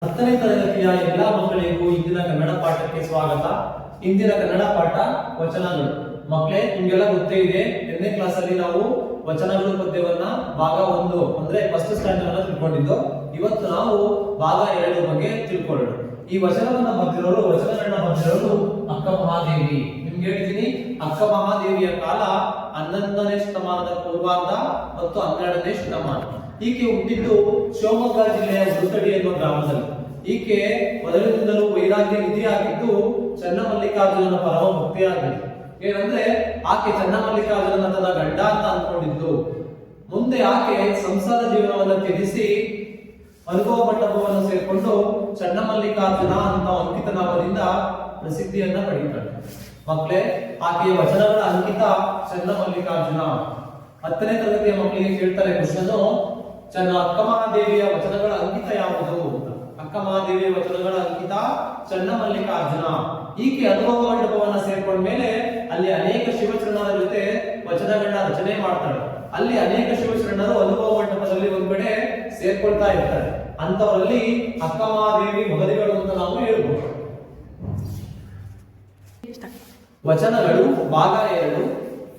10ನೇ ತರಗತಿಯ ಎಲ್ಲಾ ಮಕ್ಕಳಿಗೂ ಇಂದಿನ ಕನ್ನಡ ಪಾಠಕ್ಕೆ ಸ್ವಾಗತ. ಇಂದಿನ ಕನ್ನಡ ಪಾಠ ವಚನಗಳು. ಮಕ್ಕಳೇ, ನಿಮ್ಗೆಲ್ಲ ಗೊತ್ತೇ ಇದೆ, 8ನೇ ಕ್ಲಾಸ್ ಅಲ್ಲಿ ನಾವು ವಚನಗಳು ಪದ್ಯವನ್ನ ಭಾಗ 1 ಅಂದ್ರೆ ಫಸ್ಟ್ ಸ್ಟ್ಯಾಂಡರ್ಡ್ ಅನ್ನ ತಿಳ್ಕೊಂಡಿದ್ದು. ಇವತ್ತು ನಾವು ಭಾಗ 2 ಬಗ್ಗೆ ತಿಳ್ಕೊಳ್ಳೋಣ. ಈ ವಚನಗಳನ್ನ ಬರೆದಿರೋರು ಅಕ್ಕ ಮಹಾದೇವಿ. ನಿಮ್ಗೆ ಹೇಳಿದೀನಿ, ಅಕ್ಕ ಮಹಾದೇವಿಯ ಕಾಲ 11ನೇ ಶತಮಾನದ ಪೂರ್ವಾರ್ಧ ಮತ್ತು 12ನೇ ಶತಮಾನ. ಈಕೆ ಹುಟ್ಟಿದ್ದು ಶಿವಮೊಗ್ಗ ಜಿಲ್ಲೆಯ ಉಡುತಡಿ ಎನ್ನುವ ಗ್ರಾಮದಲ್ಲಿ. ಈಕೆ ಮೊದಲಿನಿಂದಲೂ ವೈರಾಗ್ಯ ನಿಧಿಯಾಗಿದ್ದು ಚನ್ನಮಲ್ಲಿಕಾರ್ಜುನನ ಪರಮ ಭಕ್ತಿಯಾಗಿದ್ದು. ಏನಂದ್ರೆ ಆಕೆ ಚನ್ನಮಲ್ಲಿಕಾರ್ಜುನನ ತನ್ನ ಗಂಡ ಅಂತ ಅನ್ಕೊಂಡಿದ್ದು. ಮುಂದೆ ಆಕೆ ಸಂಸಾರ ಜೀವನವನ್ನು ತ್ಯಜಿಸಿ ಅನುಭವ ಮಂಟಪವನ್ನು ಸೇರಿಕೊಂಡು ಚನ್ನಮಲ್ಲಿಕಾರ್ಜುನ ಅಂತ ಅಂಕಿತ ನಾಮದಿಂದ ಪ್ರಸಿದ್ಧಿಯನ್ನ ಪಡೆಯುತ್ತಾಳೆ. ಮಕ್ಕಳೇ, ಆಕೆಯ ವಚನಗಳ ಅಂಕಿತ ಚನ್ನಮಲ್ಲಿಕಾರ್ಜುನ. 10ನೇ ತರಗತಿಯ ಮಕ್ಕಳಿಗೆ ಕೇಳ್ತಾರೆ ಕ್ವಶನ್, ಅಕ್ಕ ಮಹಾದೇವಿಯ ವಚನಗಳ ಅಂಕಿತ ಯಾವುದು ಅಂತ. ಅಕ್ಕ ಮಹಾದೇವಿಯ ವಚನಗಳ ಅಂಕಿತ ಚನ್ನಮಲ್ಲಿಕಾರ್ಜುನ. ಈಕೆ ಅನುಭವ ಮಂಟಪವನ್ನ ಸೇರ್ಕೊಂಡ ಮೇಲೆ ಅಲ್ಲಿ ಅನೇಕ ಶಿವಚರಣರ ಜೊತೆ ವಚನಗಳನ್ನ ರಚನೆ ಮಾಡ್ತಾಳೆ. ಅಲ್ಲಿ ಅನೇಕ ಶಿವಚರಣರು ಅನುಭವ ಮಂಟಪದಲ್ಲಿ ಒಂದ್ ಕಡೆ ಸೇರ್ಕೊಳ್ತಾ ಇರ್ತಾರೆ. ಅಂತವರಲ್ಲಿ ಅಕ್ಕ ಮಹಾದೇವಿ ಮೊದಲಿಗಳು ಅಂತ ನಾವು ಹೇಳ್ಬೋದು. ವಚನಗಳು ಭಾಗ 2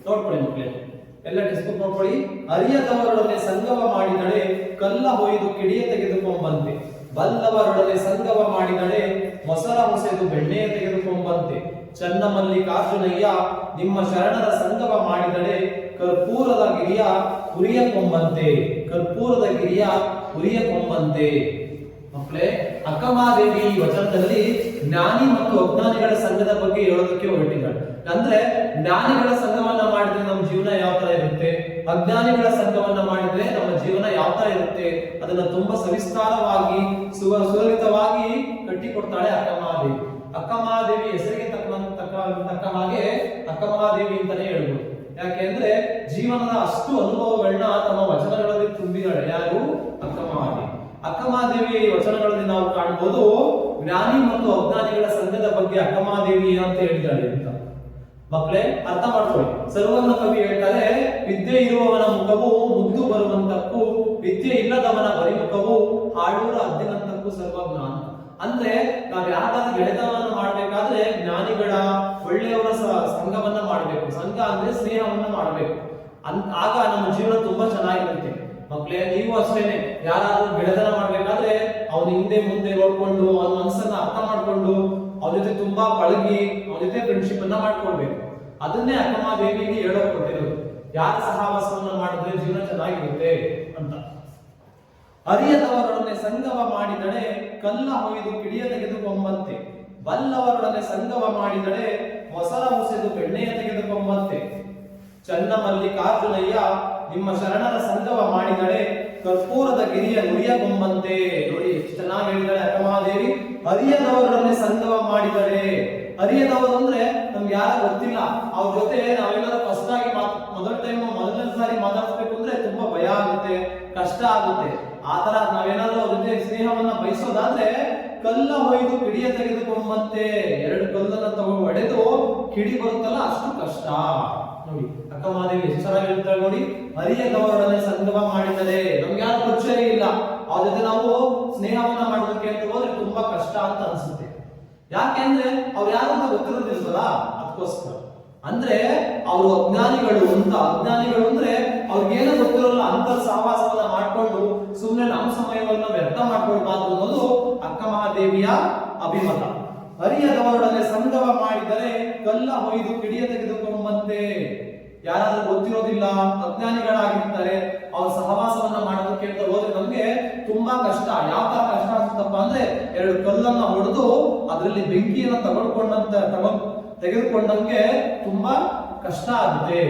ನೋಡ್ಕೊಳ್ಳಿ ಮಕ್ಕಳೇ, ಎಲ್ಲ ಟೆಕ್ಸ್ಟ್ ಬುಕ್ ನೋಡ್ಕೊಳ್ಳಿ. ಅರಿಯದವರೊಡನೆ ಸಂಗಮ ಮಾಡಿದಳೆ ಕಲ್ಲ ಹೊಯ್ದು ಕಿಡಿಯ ತೆಗೆದುಕೊಂಬಂತೆ, ಬಲ್ಲವರೊಡನೆ ಸಂಗಮ ಮಾಡಿದಳೆ ಮೊಸರ ಹೊಸೆದು ಬೆಣ್ಣೆಯ ತೆಗೆದುಕೊಂಬಂತೆ, ಚನ್ನಮಲ್ಲಿಕಾರ್ಜುನಯ್ಯ ನಿಮ್ಮ ಶರಣರ ಸಂಗಮ ಮಾಡಿದಳೆ ಕರ್ಪೂರದ ಗಿರಿಯ ಉರಿಯ ಕೊಂಬಂತೆ, ಕರ್ಪೂರದ ಗಿರಿಯ ಉರಿಯ ಕೊಂಬಂತೆ. ಮಕ್ಕಳೇ, ಅಕ್ಕ ಮಹಾದೇವಿ ಈ ವಚನದಲ್ಲಿ ಜ್ಞಾನಿ ಮತ್ತು ಅಜ್ಞಾನಿಗಳ ಸಂಘದ ಬಗ್ಗೆ ಹೇಳೋದಕ್ಕೆ ಹೊರಟಿದ್ದಾಳೆ. ಅಂದ್ರೆ ಜ್ಞಾನಿಗಳ ಸಂಘವನ್ನ ಮಾಡಿದ್ರೆ ನಮ್ಮ ಜೀವನ ಯಾವ ತರ ಇರುತ್ತೆ, ಅಜ್ಞಾನಿಗಳ ಸಂಘವನ್ನ ಮಾಡಿದ್ರೆ ನಮ್ಮ ಜೀವನ ಯಾವ ತರ ಇರುತ್ತೆ, ಅದನ್ನ ತುಂಬಾ ಸವಿಸ್ತಾರವಾಗಿ ಸುಲಲಿತವಾಗಿ ಕಟ್ಟಿಕೊಡ್ತಾಳೆ ಅಕ್ಕ ಮಹಾದೇವಿ. ಅಕ್ಕ ಮಹಾದೇವಿ ಹೆಸರಿಗೆ ತಕ್ಕ ಹಾಗೆ ಅಕ್ಕ ಮಹಾದೇವಿ ಅಂತಾನೆ ಹೇಳ್ಬೋದು. ಯಾಕೆಂದ್ರೆ ಜೀವನದ ಅಷ್ಟು ಅನುಭವಗಳನ್ನ ತಮ್ಮ ವಚನಗಳಲ್ಲಿ ತುಂಬಿದಾಳೆ. ಯಾರು? ಅಕ್ಕ ಮಹಾದೇವಿ. ಅಕ್ಕ ಮಹಾದೇವಿಯ ಈ ವಚನಗಳಲ್ಲಿ ನಾವು ಕಾಣಬಹುದು ಜ್ಞಾನಿ ಮತ್ತು ಅಜ್ಞಾನಿಗಳ ಸಂಘದ ಬಗ್ಗೆ ಅಕ್ಕ ಮಹಾದೇವಿ ಏನಂತ ಹೇಳಿದ್ದಾಳೆ ಅಂತ. ಮಕ್ಕಳೇ, ಅರ್ಥ ಮಾಡ್ಕೊಳ್ಳಿ. ಸರ್ವಜ್ಞ ಕವಿ ಹೇಳ್ತಾರೆ, ವಿದ್ಯೆ ಇರುವವನ ಮುಖವು ಮುದ್ದು ಬರುವಂತಕ್ಕೂ ವಿದ್ಯೆ ಇಲ್ಲದವನ ಬರಿಮುಖವು ಹಾಳೂರ ಹದ್ದಿನಂತಕ್ಕೂ ಸರ್ವಜ್ಞ ಅಂತ. ಅಂದ್ರೆ ನಾವ್ ಯಾವ್ದಾದ್ರು ಗೆಳೆತನವನ್ನ ಮಾಡ್ಬೇಕಾದ್ರೆ ಜ್ಞಾನಿಗಳ ಒಳ್ಳೆಯವರ ಸಂಘವನ್ನ ಮಾಡ್ಬೇಕು. ಸಂಘ ಅಂದ್ರೆ ಸ್ನೇಹವನ್ನ ಮಾಡ್ಬೇಕು. ಆಗ ನಮ್ಮ ಜೀವನ ತುಂಬಾ ಚೆನ್ನಾಗಿರುತ್ತೆ. ಮಕ್ಕಳೇ, ನೀವು ಅಷ್ಟೇನೆ, ಯಾರಾದ್ರೂ ಗೆಳೆತನ ಮಾಡ್ಬೇಕಾದ್ರೆ ಅವ್ನ ಹಿಂದೆ ಮುಂದೆ ನೋಡ್ಕೊಂಡು ಅವನ ಮನಸ್ಸನ್ನ ಅರ್ಥ ಮಾಡ್ಕೊಂಡು ಅವನ ಜೊತೆ ತುಂಬಾ ಪಳಗಿ ಅವನ ಜೊತೆ ಫ್ರೆಂಡ್ಶಿಪ್ ಅನ್ನ ಮಾಡ್ಕೊಳ್ಬೇಕು. ಅದನ್ನೇ ಅಕ್ಕ ಮಹಾದೇವಿಗೆ ಹೇಳೋಕ್ ಕೊಟ್ಟಿರೋದು. ಯಾರ ಸಹವಾಸವನ್ನ ಮಾಡಿದ್ರೆ ಜೀವನ ಚೆನ್ನಾಗಿರುತ್ತೆ ಅಂತ. ಅರಿಯದವರೊಡನೆ ಸಂಗಮ ಮಾಡಿದಳೆ ಕಲ್ಲ ಹೊಯ್ದು ಕಿಡಿಯ ತೆಗೆದುಕೊಂಬಂತೆ, ಬಲ್ಲವರೊಡನೆ ಸಂಗಮ ಮಾಡಿದಳೆ ಮೊಸರ ಹೊಸೆದು ಬೆಣ್ಣೆಯ ತೆಗೆದುಕೊಂಬಂತೆ, ಚನ್ನಮಲ್ಲಿಕಾರ್ಜುನಯ್ಯ ನಿಮ್ಮ ಶರಣರ ಸಂಗಮ ಮಾಡಿದಳೆ ಕರ್ಪೂರದ ಗಿರಿಯ ನುಡಿಯ ಕೊಂಬಂತೆ. ನೋಡಿ ಎಷ್ಟು ಚೆನ್ನಾಗಿ ಹೇಳಿದಾಳೆ ಅಕ್ಕ ಮಹಾದೇವಿ. ಅರಿಯದವರೊಡನೆ ಸಂಗಮ ಮಾಡಿದಳೆ. ಅರಿಯದವರು ಅಂದ್ರೆ ನಮ್ಗೆ ಯಾರು ಗೊತ್ತಿಲ್ಲ, ಅವ್ರ ಜೊತೆ ನಾವೆಲ್ಲರೂ ಫಸ್ಟ್ ಆಗಿ ಮೊದಲನೇ ಸಾರಿ ಮಾತಾಡ್ಸ್ಬೇಕು ಅಂದ್ರೆ ತುಂಬಾ ಭಯ ಆಗುತ್ತೆ, ಕಷ್ಟ ಆಗುತ್ತೆ. ಆತರ ನಾವೇನಾದ್ರೂ ಅವ್ರ ಜೊತೆ ಸ್ನೇಹವನ್ನ ಬಯಸೋದಾದ್ರೆ ಕಲ್ಲ ಹೊಯ್ದು ಕಿಡಿಯ ತೆಗೆದುಕೊಂಬಂತೆ, 2 ಕಲ್ಲನ್ನ ತಗೊಂಡು ಹೊಡೆದು ಕಿಡಿ ಬರುತ್ತಲ್ಲ, ಅಷ್ಟು ಕಷ್ಟ. ನೋಡಿ ಅಕ್ಕ ಮಹಾದೇವಿ ಎಷ್ಟು ಚೆನ್ನಾಗಿ ಹೇಳ್ತಾಳೆ ನೋಡಿ. ಅರಿಯದವರೊಡನೆ ಸಂಗಮ ಮಾಡಿದರೆ ನಮ್ಗೆ ಯಾರು ಪರಿಚಯ ಇಲ್ಲ, ಅವ್ರ ಜೊತೆ ನಾವು ಸ್ನೇಹವನ್ನ ಮಾಡೋದಕ್ಕೆ ಅಂತ ಹೋದ್ರೆ ತುಂಬಾ ಕಷ್ಟ ಅಂತ ಅನ್ಸುತ್ತೆ. ಯಾಕೆಂದ್ರೆ ಅವ್ರು ಯಾರು ಅಂತ ಗೊತ್ತಿರೋದಿಲ್ವಲ್ಲ, ಅದಕ್ಕೋಸ್ಕರ. ಅಂದ್ರೆ ಅವರು ಅಜ್ಞಾನಿಗಳು ಅಂತ. ಅಜ್ಞಾನಿಗಳು ಅಂದ್ರೆ ಅವ್ರಿಗೇನೋ ಗೊತ್ತಿರೋಲ್ಲ, ಅಂತರ್ ಸಹವಾಸವನ್ನ ಮಾಡ್ಕೊಂಡು ಸುಮ್ಮನೆ ನಮ್ಮ ಸಮಯವನ್ನ ವ್ಯರ್ಥ ಮಾಡ್ಕೊಳ್ಬಾರ್ದು ಅನ್ನೋದು ಅಕ್ಕ ಮಹಾದೇವಿಯ ಅಭಿಮತ. ಅರಿಯದವರೊಡನೆ ಸಂಗಮ ಮಾಡಿದರೆ ಕಲ್ಲ ಹೊಯ್ದು ಕಿಡಿಯ ತೆಗೆದುಕೊಂಬಂತೆ. ಯಾರಾದ್ರೂ ಗೊತ್ತಿರೋದಿಲ್ಲ, ಅಜ್ಞಾನಿಗಳಾಗಿರ್ತಾರೆ, ಅವ್ರ ಸಹವಾಸವನ್ನ ಮಾಡೋದಕ್ಕೆ ಅಂತ ಹೋದ್ರೆ ನಮ್ಗೆ ತುಂಬಾ ಕಷ್ಟ. ಯಾವ ತರ ಕಷ್ಟ ಅನ್ಸುತ್ತಪ್ಪ ಅಂದ್ರೆ 2 ಕಲ್ಲನ್ನ ಹೊಡೆದು ಅದರಲ್ಲಿ ಬೆಂಕಿಯನ್ನ ತೆಗೆದುಕೊಂಡಂಗೆ ತುಂಬಾ ಕಷ್ಟ ಆಗುತ್ತೆ.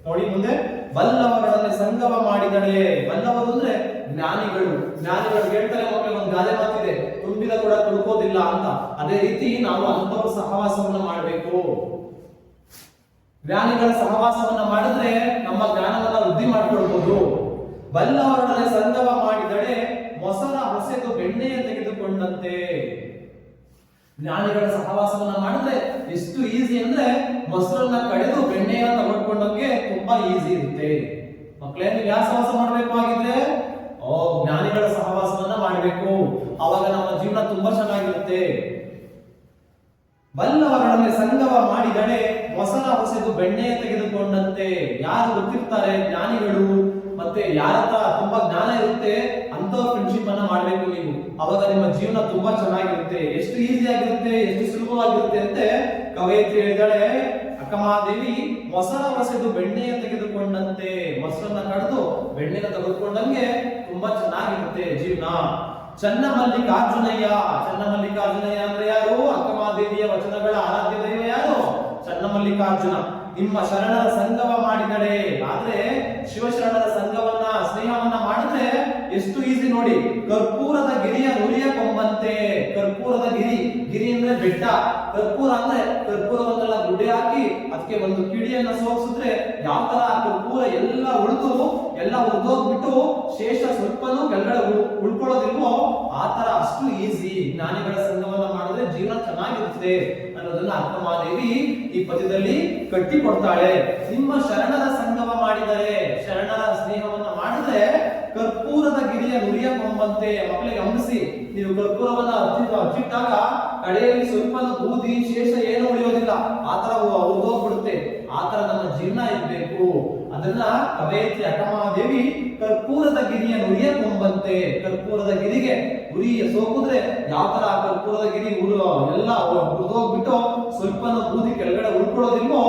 ನೋಡಿ ಮುಂದೆ, ಬಲ್ಲವರೊಡನೆ ಸಂಗಮ ಮಾಡಿದಳೆ. ಬಲ್ಲವರು ಅಂದ್ರೆ ಜ್ಞಾನಿಗಳು. ಜ್ಞಾನಿಗಳು ಹೇಳ್ತಾರೆ ಮಕ್ಕಳು, ಒಂದು ಗಾದೆ ಮಾತಿದೆ, ತುಂಬಿದ ಕೂಡ ತುಳುಕೋದಿಲ್ಲ ಅಂತ. ಅದೇ ರೀತಿ ನಾವು ಅಂತವ್ರ ಸಹವಾಸವನ್ನ ಮಾಡಬೇಕು. ಜ್ಞಾನಿಗಳ ಸಹವಾಸವನ್ನ ಮಾಡಿದ್ರೆ ನಮ್ಮ ಜ್ಞಾನವನ್ನ ವೃದ್ಧಿ ಮಾಡ್ಕೊಳ್ಬಹುದು. ಬಲ್ಲವರೊಡನೆ ಸಂಗಮ ಮಾಡಿದಳೆ ಮೊಸರ ಹೊಸೆದು ಬೆಣ್ಣೆಯ ತೆಗೆದುಕೊಂಡಂತೆ. ಜ್ಞಾನಿಗಳ ಸಹವಾಸವನ್ನ ಮಾಡಿದ್ರೆ ಎಷ್ಟು ಈಸಿ ಅಂದ್ರೆ ಮೊಸರನ್ನ ಕಡೆದು ಬೆಣ್ಣೆಯ ತಗೊಂಡ್ಕೊಂಡಂಗೆ ತುಂಬಾ ಈಸಿ ಇರುತ್ತೆ. ಮಕ್ಕಳೇ, ನೀವು ಯಾವ ಸಹವಾಸ ಮಾಡ್ಬೇಕು ಆಗಿದ್ರೆ ಜ್ಞಾನಿಗಳ ಸಹವಾಸವನ್ನ ಮಾಡಬೇಕು. ಅವಾಗ ನಮ್ಮ ಜೀವನ ತುಂಬಾ ಚೆನ್ನಾಗಿರುತ್ತೆ. ಬಲ್ಲವರೊಡನೆ ಸಂಗಮ ಮಾಡಿದಡೆ ಮೊಸರ ಹೊಸೆದು ಬೆಣ್ಣೆ ತೆಗೆದುಕೊಂಡಂತೆ. ಯಾರು ಗೊತ್ತಿರ್ತಾರೆ ಜ್ಞಾನಿಗಳು, ಮತ್ತೆ ಯಾರ ಹತ್ರ ತುಂಬಾ ಜ್ಞಾನ ಇರುತ್ತೆ ಅಂತವ್ರ ಫ್ರೆಂಡ್ಶಿಪ್ ಅನ್ನ ಮಾಡ್ಬೇಕು ನೀವು. ಅವಾಗ ನಿಮ್ಮ ಜೀವನ ತುಂಬಾ ಚೆನ್ನಾಗಿರುತ್ತೆ. ಎಷ್ಟು ಈಸಿ ಆಗಿರುತ್ತೆ, ಎಷ್ಟು ಸುಲಭವಾಗಿರುತ್ತೆ ಅಂತೆ ಕವಯಿತ್ರಿ ಹೇಳಿದಾಳೆ, ಅಕ್ಕಮಹಾದೇವಿ ಮೊಸರ ಹೊಸೆದು ಬೆಣ್ಣೆಯ ತೆಗೆದುಕೊಂಡಂತೆ. ಮೊಸರನ್ನ ಕಡಿದು ಬೆಣ್ಣೆನ ತೆಗೆದುಕೊಂಡಂಗೆ ತುಂಬಾ ಚೆನ್ನಾಗಿರುತ್ತೆ ಜೀವನ. ಚನ್ನಮಲ್ಲಿಕಾರ್ಜುನಯ್ಯ. ಚನ್ನಮಲ್ಲಿಕಾರ್ಜುನಯ್ಯ ಅಂದ್ರೆ ಯಾರು? ಅಕ್ಕಮಹಾದೇವಿಯ ವಚನಗಳ ಆರಾಧ್ಯ ದೈವ ಯಾರು? ಚನ್ನಮಲ್ಲಿಕಾರ್ಜುನ. ನಿಮ್ಮ ಶರಣರ ಸಂಗಮ ಮಾಡಿದಡೆ. ಆದ್ರೆ ಶಿವಶರಣರ ಸಂಘವನ್ನ ಸ್ನೇಹವನ್ನ ಮಾಡಿದ್ರೆ ಎಷ್ಟು ಈಸಿ ನೋಡಿ. ಕರ್ಪೂರದ ಗಿರಿಯ ನುರಿಯ ಕೊಂಬಂತೆ. ಕರ್ಪೂರದ ಗಿರಿ, ಗಿರಿ ಅಂದ್ರೆ ಬೆಟ್ಟ, ಕರ್ಪೂರ ಅಂದ್ರೆ ಕರ್ಪೂರವನ್ನೆಲ್ಲ ಗುಡ್ಡೆ ಹಾಕಿ ಅದಕ್ಕೆ ಒಂದು ಕಿಡಿಯನ್ನ ಸೋಕಿಸಿದ್ರೆ ಯಾವ ತರ ಕರ್ಪೂರ ಎಲ್ಲ ಉಳಿದು ಎಲ್ಲ ಉಳಿದೋಗ್ಬಿಟ್ಟು ಶೇಷ ಸ್ವಲ್ಪನೂ ಕೆಳಗಡೆ ಉಳ್ಕೊಳ್ಳೋದಿಲ್ವೋ ಆ ತರ ಅಷ್ಟು ಈಸಿ. ಜ್ಞಾನಿಗಳ ಸಂಗಮನ ಮಾಡಿದ್ರೆ ಜೀವನ ಚೆನ್ನಾಗಿರುತ್ತೆ ಅನ್ನೋದನ್ನ ಅಕ್ಕಮಹಾದೇವಿ ಈ ಪದ್ಯದಲ್ಲಿ ಕಟ್ಟಿ ಕೊಡ್ತಾಳೆ. ನಿಮ್ಮ ಶರಣರ ಸಂಗಮ ಮಾಡಿದರೆ, ಶರಣರ ಸ್ನೇಹವನ್ನ ಮಾಡಿದ್ರೆ ಕರ್ಪೂರದ ಗಿರಿಯ ನುರಿಯ ಕೊಂಬಂತೆ. ಮಕ್ಕಳಿಗೆ ಗಮನಿಸಿ, ನೀವು ಕರ್ಪೂರವನ್ನ ಹಚ್ಚಿಟ್ಟಾಗ ಕಡೆಯಲ್ಲಿ ಸ್ವಲ್ಪ ಬೂದಿ ಶೇಷ ಏನು ಉಳಿಯೋದಿಲ್ಲ, ಆತರ ಉಳಿದೋಗ್ಬಿಡುತ್ತೆ. ಆತರ ನಮ್ಮ ಜೀವನ ಇರ್ಬೇಕು. ಅದನ್ನ ಕವಯಿತ್ರಿ ಅಕ್ಕಮಹಾದೇವಿ ಕರ್ಪೂರದ ಗಿರಿಯ ನುರಿಯ ಕೊಂಬಂತೆ. ಕರ್ಪೂರದ ಗಿರಿಗೆ ಉರಿಯ ಸೋಕಿದ್ರೆ ಯಾವ ತರ ಕರ್ಪೂರದ ಗಿರಿ ಎಲ್ಲ ಉರಿದೋಗ್ಬಿಟ್ಟು ಸ್ವಲ್ಪ ಬೂದಿ ಕೆಳಗಡೆ ಉಳ್ಕೊಳ್ಳೋದಿಲ್ವೋ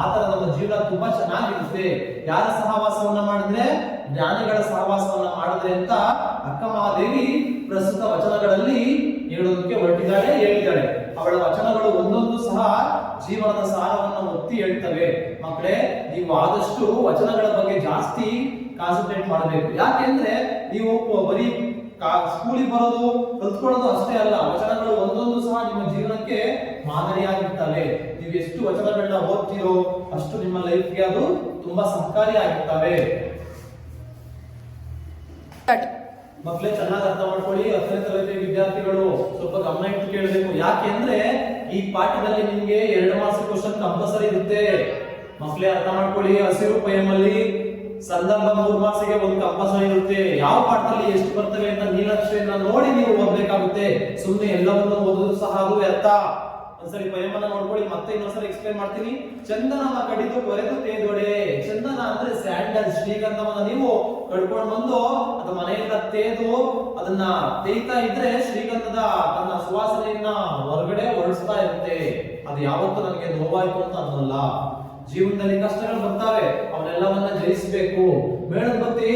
ಆತರ ನಮ್ಮ ಜೀವನ ತುಂಬಾ ಚೆನ್ನಾಗಿರುತ್ತೆ. ಯಾರ ಸಹವಾಸವನ್ನ ಮಾಡಿದ್ರೆ? ಜ್ಞಾನಿಗಳ ಸಹವಾಸವನ್ನ ಮಾಡಿದ್ರೆ ಅಂತ ಅಕ್ಕಮಹಾದೇವಿ ಪ್ರಸ್ತುತ ವಚನಗಳಲ್ಲಿ ಹೇಳೋದಕ್ಕೆ ಹೊರಟಿದ್ದಾಳೆ, ಹೇಳಿದ್ದಾಳೆ. ಅವಳ ವಚನಗಳು ಒಂದೊಂದು ಸಹ ಜೀವನದ ಸಾರವನ್ನು ಒತ್ತಿ ಹೇಳ್ತವೆ. ಮಕ್ಕಳೇ, ನೀವು ಆದಷ್ಟು ವಚನಗಳ ಬಗ್ಗೆ ಜಾಸ್ತಿ ಕಾನ್ಸಂಟ್ರೇಟ್ ಮಾಡಬೇಕು. ಯಾಕೆಂದ್ರೆ ನೀವು ಬರೀ ಸ್ಕೂಲಿಗೆ ಬರೋದು ಕಲ್ತ್ಕೊಳ್ಳೋದು ಅಷ್ಟೇ ಅಲ್ಲ, ವಚನಗಳು ಒಂದೊಂದು ಸಹ ನಿಮ್ಮ ಜೀವನಕ್ಕೆ ಮಾದರಿಯಾಗಿರ್ತವೆ. ನೀವು ಎಷ್ಟು ವಚನಗಳನ್ನ ಓದ್ತಿರೋ ಅಷ್ಟು ನಿಮ್ಮ ಲೈಫ್ಗೆ ಅದು ತುಂಬಾ ಸಹಕಾರಿಯಾಗಿರ್ತವೆ. ಮಕ್ಕಳೇ, ಚೆನ್ನಾಗಿ ಅರ್ಥ ಮಾಡ್ಕೊಳ್ಳಿ. 10ನೇ ತರಗತಿ ವಿದ್ಯಾರ್ಥಿಗಳು ಸ್ವಲ್ಪ ಗಮನ ಇಟ್ಟು ಕೇಳಬೇಕು. ಯಾಕೆ ಅಂದ್ರೆ ಈ ಪಾಠದಲ್ಲಿ ನಿಮ್ಗೆ 2 ಮಾರ್ಕ್ಸ್ ಕ್ವಶನ್ ಕಂಪಲ್ಸರಿ ಇರುತ್ತೆ. ಮಕ್ಕಳೇ ಅರ್ಥ ಮಾಡ್ಕೊಳ್ಳಿ. ಹಸಿರು ಪಯಮಲ್ಲಿ ಸಂದರ್ಭ 3 ಮಾರ್ಕ್ಸ್ಗೆ ಒಂದು ಕಂಪಲ್ಸರಿ ಇರುತ್ತೆ. ಯಾವ ಪಾಠದಲ್ಲಿ ಎಷ್ಟು ಬರ್ತವೆ ಅಂತ ನೀಲಕ್ಷೆಯನ್ನ ನೋಡಿ ನೀವು ಓದಬೇಕಾಗುತ್ತೆ. ಸುಮ್ಮನೆ ಎಲ್ಲವನ್ನು ಓದೋದು ಸಹ ಅದು ವ್ಯರ್ಥ. ಒಂದ್ಸರಿ ಪಯಮನ್ನ ನೋಡ್ಕೊಳ್ಳಿ, ಮತ್ತೆ ಇನ್ನೊಂದ್ಸರಿ ಎಕ್ಸ್ಪ್ಲೇನ್ ಮಾಡ್ತೀನಿ. ಚಂದನವ ಕಡಿದು ಕೊರೆದು ತೇದೊಡೆ. ಚಂದನ ಅಂದ್ರೆ ಸ್ಯಾಂಡಲ್, ಶ್ರೀಗಂಧವನ್ನ ನೀವು ಕಡ್ಕೊಂಡು ಬಂದು ಅದು ಮನೆಯಿಂದ ತೇದು ಅದನ್ನ ತೇಯ್ತಾ ಇದ್ರೆ ಶ್ರೀಗಂಧದ ತನ್ನ ಸುವಾಸನೆಯನ್ನ ಹೊರಗಡೆ ಹೊರಡಿಸ್ತಾ ಇರುತ್ತೆ. ಅದು ಯಾವತ್ತೂ ನನಗೆ ನೋವಾಯ್ತು ಅಂತ ಅನ್ನಲ್ಲ. ಜೀವನದಲ್ಲಿ ಕಷ್ಟಗಳು ಬರ್ತಾವೆ, ಅವನ್ನೆಲ್ಲವನ್ನ ಜಯಿಸಬೇಕು. ಮೇಣದ ಬತ್ತಿ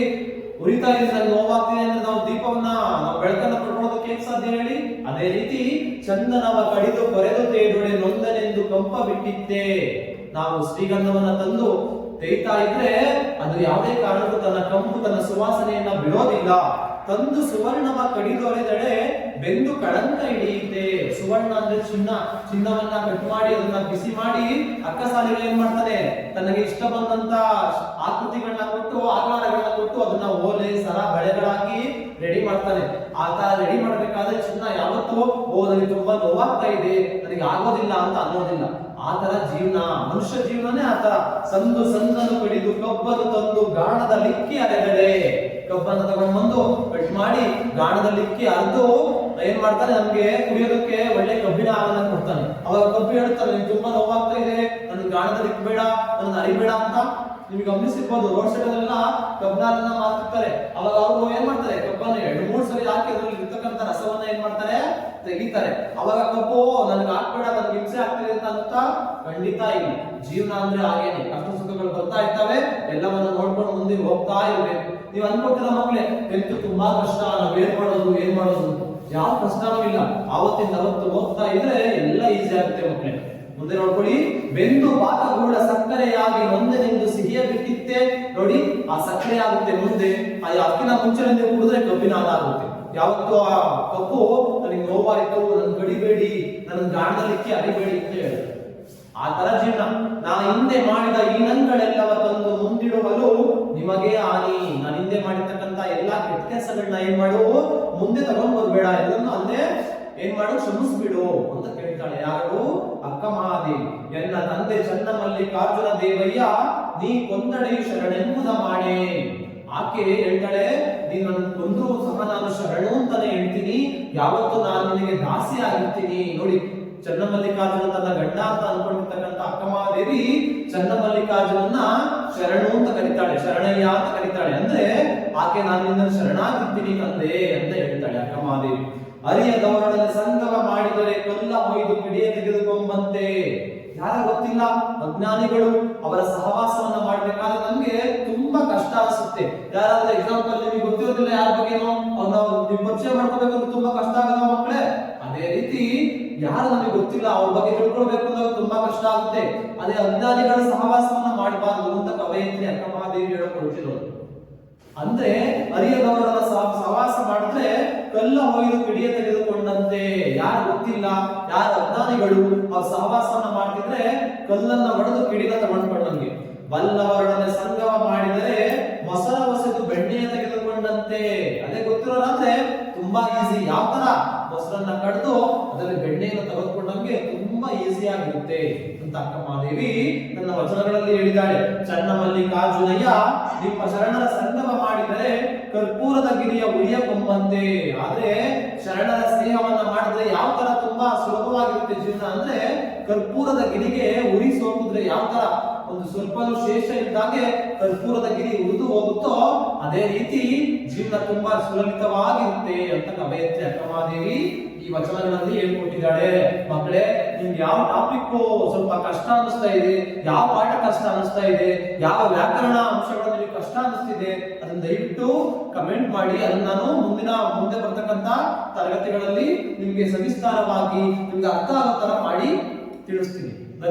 ಉರಿತಾ ಇದ್ರೆ ನನಗೆ ನೋವಾಗ್ತಿದೆ ಅಂದ್ರೆ ನಾವು ದೀಪವನ್ನ ನಾವು ಬೆಳಕನ್ನ ಪಡ್ಕೊಳ್ಳೋದಕ್ಕೆ ಹೇಗೆ ಸಾಧ್ಯ ಹೇಳಿ? ಅದೇ ರೀತಿ ಚಂದನವ ಕಡಿದು ಕೊರೆದು ತೇದೊಡೆ ನೊಂದನೆಂದು ಕಂಪ ಬಿಟ್ಟಿದ್ದೆ. ನಾವು ಶ್ರೀಗಂಧವನ್ನ ತಂದು ತೇಯ್ತಾ ಇದ್ರೆ ಅದು ಯಾವುದೇ ಕಾರಣಕ್ಕೂ ತನ್ನ ಕಂಪು ತನ್ನ ಸುವಾಸನೆಯನ್ನ ಬಿಡೋದಿಲ್ಲ. ತಂದು ಸುವರ್ಣವ ಕಡಿದೊರೆದಡೆ ಬೆಂದು ಕಳಂಕ ಹಿಡಿಯುತ್ತೆ. ಸುವರ್ಣ ಅಂದ್ರೆ ಚಿನ್ನ, ಚಿನ್ನವನ್ನ ಕಟ್ ಮಾಡಿ ಅದನ್ನ ಬಿಸಿ ಮಾಡಿ ಅಕ್ಕಸಾಲಿಗೆ ಏನ್ ಮಾಡ್ತಾನೆ, ತನಗೆ ಇಷ್ಟ ಬಂದಂತ ಆಕೃತಿಗಳನ್ನ ಕೊಟ್ಟು ಆಕಾರಗಳನ್ನ ಕೊಟ್ಟು ಅದನ್ನ ಓಲೆ ಸರ ಬಳೆಗಳಾಗಿ ರೆಡಿ ಮಾಡ್ತಾನೆ. ಆ ತರ ರೆಡಿ ಮಾಡ್ಬೇಕಾದ್ರೆ ಚಿನ್ನ ಯಾವತ್ತೂ ನನಗೆ ತುಂಬಾ ನೋವಾಗ್ತಾ ಇದೆ, ನನಗೆ ಆಗೋದಿಲ್ಲ ಅಂತ ಅನ್ನೋದಿಲ್ಲ. ಆ ತರ ಜೀವನ, ಮನುಷ್ಯ ಜೀವನನೇ ಆ ತರ. ಸಂದು ಸಂದನ್ನು ಕಡಿದು ಕಬ್ಬನ್ನು ತಂದು ಗಾಣದ ಲಿಕ್ಕಿ ಅರೆದಡೆ. ಕಬ್ಬನ್ನು ತಗೊಂಡು ಬಂದು ಕಟ್ ಮಾಡಿ ಗಾಣದಲ್ಲಿ ಇಕ್ಕಿ ಅರ್ದು ಏನ್ ಮಾಡ್ತಾನೆ, ನಮ್ಗೆ ಕುಡಿಯೋದಕ್ಕೆ ಒಳ್ಳೆ ಕಬ್ಬಿನ ಹಾಲನ್ನ ಕೊಡ್ತಾನೆ. ಅವಾಗ ಕಬ್ಬು ಹೇಳ್ತಾನೆ, ನಿಮ್ಗೆ ತುಂಬಾ ನೋವಾಗ್ತಾ ಇದೆ, ನನ್ ಗಾಣದಲ್ಲಿ ಇಕ್ಬೇಡ, ನನ್ ಅರಿಬೇಡ ಅಂತ. ನಿಮ್ಗೆ ಗಮನಿಸಿರ್ಬೋದು, ರೋಡ್ ಸೈಡ್ ಅಲ್ಲೆಲ್ಲ ಕಬ್ಬನ್ನ ಮಾರ್ತಿರ್ತಾರೆ. ಅವಾಗ ಅವರು ಏನ್ ಮಾಡ್ತಾರೆ, ಕಬ್ಬನ್ನ 2-3 ಸರಿ ಹಾಕಿ ಅದ್ರಲ್ಲಿ ಇರ್ತಕ್ಕಂಥ ರಸವನ್ನ ಏನ್ ಮಾಡ್ತಾರೆ, ತೆಗಿತಾರೆ. ಅವಾಗ ಕಬ್ಬು ನನ್ಗೆ ಹಾಕ್ಬೇಡ, ನನ್ಗೆ ಹಿಂಸೆ ಆಗ್ತಿದೆ ಅಂತ ಖಂಡಿತ ಇಲ್ಲ. ಜೀವನ ಅಂದ್ರೆ ಹಾಗೇನೆ, ಕಷ್ಟ ಸುಖಗಳು ಬರ್ತಾ ಇರ್ತವೆ, ಎಲ್ಲವನ್ನ ನೋಡ್ಕೊಂಡು ಮುಂದೆ ಹೋಗ್ತಾ ಇರ್ಬೇಕು. ನೀವು ಅನ್ಕೊಟ್ಟಿರ ಮಕ್ಕಳೇ, ಹೆಲ್ತ್ ತುಂಬಾ ಕಷ್ಟ, ನಾವ್ ಏನ್ ಮಾಡೋದು ಯಾವ ಕಷ್ಟನೂ ಇಲ್ಲ. ಆವತ್ತಿಂದ ಅವತ್ತು ಹೋಗ್ತಾ ಇದ್ರೆ ಎಲ್ಲ ಈಸಿ ಆಗುತ್ತೆ ಮಕ್ಕಳೇ. ಮುಂದೆ ನೋಡ್ಕೊಳ್ಳಿ. ಬೆಂದು ಬಾಕಗೂಡ ಸಕ್ಕರೆಯಾಗಿ ನೊಂದನೆಂದು ಸಿಹಿಯ ಬಿಟ್ಟಿತ್ತೆ. ನೋಡಿ, ಆ ಸಕ್ಕರೆ ಆಗುತ್ತೆ ಮುಂದೆ. ಆ ಅಕ್ಕಿನ ಮುಂಚೆನಿಂದ ಕುಡಿದ್ರೆ ಕಬ್ಬಿನ ಹಾಲಾಗುತ್ತೆ. ಯಾವತ್ತು ಆ ಕಬ್ಬು ನನಗೆ ನೋವಾಯ್ತು, ನನ್ ಗಡಿಬೇಡಿ, ನನ್ನ ಗಾಣದಲ್ಲಿಕ್ಕಿ ಅರಿಬೇಡಿ ಅಂತ ಹೇಳಿ. ಆ ತರ ಜೀವನ. ನಾ ಹಿಂದೆ ಮಾಡಿದ ಈ ನಂಗಳೆಲ್ಲವ ತಂದು ಮುಂದಿಡುವಲು ನಿಮಗೆ ಹಾನಿ. ನಾನು ಹಿಂದೆ ಮಾಡಿರ್ತಕ್ಕಂಥ ಎಲ್ಲಾ ಕೆಟ್ಟ ಕೆಲಸಗಳನ್ನ ಏನ್ ಮಾಡು, ಮುಂದೆ ತಗೊಂಡ್ ಬರ್ಬೇಡ, ಎಲ್ಲನ್ನು ಅಲ್ಲೇ ಏನ್ ಮಾಡು, ಕ್ಷಮಿಸ್ಬಿಡು ಅಂತ ಕೇಳ್ತಾಳೆ. ಯಾರು? ಅಕ್ಕಮಹಾದೇವಿ. ಎನ್ನ ತಂದೆ ಚನ್ನಮಲ್ಲಿಕಾರ್ಜುನ ದೇವಯ್ಯ ನೀ ಕೊಂದಡೆಯು ಶರಣೆಂಬುದ ಮಾಡೆ. ಆಕೆ ಹೇಳ್ತಾಳೆ, ನೀನು ನನ್ನ ಕೊಂದ್ರೂ ಸಹ ನಾನು ಶರಣು ಅಂತಾನೆ ಹೇಳ್ತೀನಿ, ಯಾವತ್ತು ನಾನು ನಿನಗೆ ದಾಸಿ ಆಗಿರ್ತೀನಿ. ನೋಡಿ, ಚನ್ನಮಲ್ಲಿಕಾರ್ಜುನ ತನ್ನ ಗಂಡ ಅಂತ ಅನ್ಕೊಂಡಿರ್ತಕ್ಕಂಥ ಅಕ್ಕಮಹಾದೇವಿ ಚನ್ನಮಲ್ಲಿಕಾರ್ಜುನನ್ನ ಶರಣು ಅಂತ ಕರೀತಾಳೆ, ಶರಣಯ್ಯ ಅಂತ ಕರೀತಾಳೆ. ಅಂದ್ರೆ ಆಕೆ ನಾನು ನಿನ್ನ ಶರಣಾಗಿರ್ತೀನಿ ತಂದೆ ಅಂತ ಹೇಳ್ತಾಳೆ ಅಕ್ಕಮಹಾದೇವಿ. ಅರಿಯದವರೊಡನೆ ಸಂಗಮ ಮಾಡಿದರೆ ಕಲ್ಲ ಹೊಯ್ದು ಕಿಡಿಯ ತೆಗೆದುಕೊಂಬಂತೆ. ಯಾರ ಗೊತ್ತಿಲ್ಲ, ಅಜ್ಞಾನಿಗಳು ಅವರ ಸಹವಾಸವನ್ನ ಮಾಡ್ಬೇಕಾದ್ರೆ ನಮ್ಗೆ ತುಂಬಾ ಕಷ್ಟ ಅನಿಸುತ್ತೆ. ಯಾರಾದ್ರೂ ಎಕ್ಸಾಂಪಲ್ ನಿಮಗೆ ಗೊತ್ತಿರೋದಿಲ್ಲ ಯಾರ ಬಗ್ಗೆನೋ ನೀವು ಪರಿಚಯ ಮಾಡ್ಕೋಬೇಕಂದ್ರೆ ತುಂಬಾ ಕಷ್ಟ ಆಗಲ್ಲ ಮಕ್ಕಳೇ. ಅದೇ ರೀತಿ ಯಾರು ನಮಗೆ ಗೊತ್ತಿಲ್ಲ ಅವ್ರ ಬಗ್ಗೆ ತಿಳ್ಕೊಳ್ಬೇಕು ಅಂದ್ರೆ ತುಂಬಾ ಕಷ್ಟ ಆಗುತ್ತೆ. ಅದೇ ಅಜ್ಞಾನಿಗಳ ಸಹವಾಸವನ್ನ ಮಾಡಬಾರ್ದು ಅಂತ ಕವಯತ್ರಿ ಅಕ್ಕಮಹಾದೇವಿ ಹೇಳಿಕೊಳ್ತಿರೋದು. ಅಂದ್ರೆ ಅರಿಯದವರ ಸಹವಾಸ ಮಾಡಿದ್ರೆ ಕಲ್ಲ ಹೊಯ್ದು ಕಿಡಿಯ ತೆಗೆದುಕೊಂಡಂತೆ. ಯಾರು ಗೊತ್ತಿಲ್ಲ, ಯಾರು ಅಜ್ಞಾನಿಗಳು ಅವ್ರ ಸಹವಾಸವನ್ನ ಮಾಡ್ತಿದ್ರೆ ಕಲ್ಲನ್ನ ಹೊಡೆದು ಕಿಡಿನ ತಗೊಂಡ್ಕೊಂಡಂಗೆ. ಬಲ್ಲವರೊಡನೆ ಸಂಗಮ ಮಾಡಿದರೆ ಮೊಸರ ಹೊಸೆದು ಬೆಣ್ಣೆಯ ತೆಗೆದುಕೊಂಡಂತೆ. ಅದೇ ಗೊತ್ತಿರೋರಂದ್ರೆ ತುಂಬಾ ಈಸಿ. ಯಾವ ತರ ಮೊಸರನ್ನ ಕಡ್ದು ಅದರಲ್ಲಿ ಬೆಣ್ಣೆಯನ್ನು ತೆಗೆದುಕೊಂಡಂಗೆ ತುಂಬಾ ಈಸಿ ಆಗಿರುತ್ತೆ ಅಂತ ಅಕ್ಕಮಹಾದೇವಿ ತನ್ನ ವಚನಗಳಲ್ಲಿ ಹೇಳಿದ್ದಾಳೆ. ಚನ್ನಮಲ್ಲಿಕಾರ್ಜುನಯ್ಯ ನಿಮ್ಮ ಶರಣರ ಸಂಗಮ ಮಾಡಿದರೆ ಕರ್ಪೂರದ ಗಿರಿಯ ಉರಿಯ ಕೊಂಬಂತೆ. ಆದ್ರೆ ಶರಣರ ಸ್ನೇಹವನ್ನ ಮಾಡಿದ್ರೆ ಯಾವ ತರ ತುಂಬಾ ಸುಲಭವಾಗಿರುತ್ತೆ ಜೀವನ ಅಂದ್ರೆ, ಕರ್ಪೂರದ ಗಿರಿಗೆ ಉರಿ ಸೋಕಿದ್ರೆ ಯಾವ ತರ ಒಂದು ಸ್ವಲ್ಪ ಶೇಷ ಇದ್ದಾಗೆ ಕರ್ಪೂರದ ಗಿರಿ ಉರಿದು ಹೋಗುತ್ತೋ ಅದೇ ರೀತಿ ಜೀವನ ತುಂಬಾ ಸುಲಲಿತವಾಗಿರುತ್ತೆ ಅಂತ ಕವಯತ್ರಿ ಅಕ್ಕಮಹಾದೇವಿ ಈ ವಚನಗಳಲ್ಲಿ ಹೇಳ್ಕೊಟ್ಟಿದ್ದಾಳೆ. ಮಕ್ಕಳೇ, ನಿಮ್ಗೆ ಯಾವ ಟಾಪಿಕ್ ಸ್ವಲ್ಪ ಕಷ್ಟ ಅನಿಸ್ತಾ ಇದೆ, ಯಾವ ಪಾಠ ಕಷ್ಟ ಅನಿಸ್ತಾ ಇದೆ, ಯಾವ ವ್ಯಾಕರಣ ಅಂಶಗಳು ನಿಮಗೆ ಕಷ್ಟ ಅನಿಸ್ತಿದೆ ಅದನ್ನ ದಯವಿಟ್ಟು ಕಮೆಂಟ್ ಮಾಡಿ. ಅದನ್ನ ನಾನು ಮುಂದೆ ಬರ್ತಕ್ಕಂತ ತರಗತಿಗಳಲ್ಲಿ ನಿಮ್ಗೆ ಸವಿಸ್ತಾರವಾಗಿ ನಿಮ್ಗೆ ಅರ್ಥ ಆಗೋ ತರ ಮಾಡಿ ತಿಳಿಸ್ತೀನಿ.